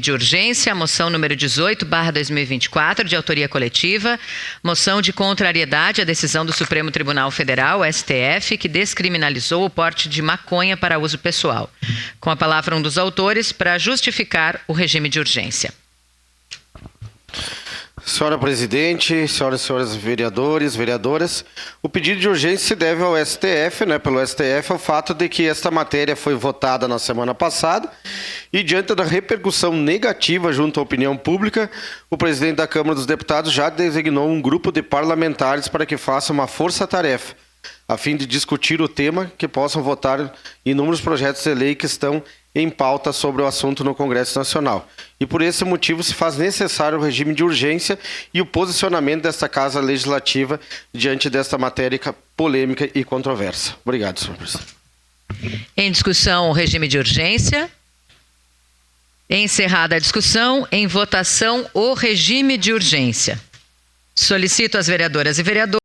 De urgência, a moção número 18/2024, de autoria coletiva, moção de contrariedade à decisão do Supremo Tribunal Federal, STF, que descriminalizou o porte de maconha para uso pessoal. Com a palavra um dos autores para justificar o regime de urgência. Senhora Presidente, senhoras e senhores vereadores, vereadoras, o pedido de urgência se deve ao STF, pelo STF, ao fato de que esta matéria foi votada na semana passada e, diante da repercussão negativa junto à opinião pública, o presidente da Câmara dos Deputados já designou um grupo de parlamentares para que faça uma força-tarefa, a fim de discutir o tema, que possam votar inúmeros projetos de lei que estão em pauta sobre o assunto no Congresso Nacional. E por esse motivo se faz necessário o regime de urgência e o posicionamento desta Casa Legislativa diante desta matéria polêmica e controversa. Obrigado, senhor presidente. Em discussão, o regime de urgência. Encerrada a discussão, em votação, o regime de urgência. Solicito às vereadoras e vereadores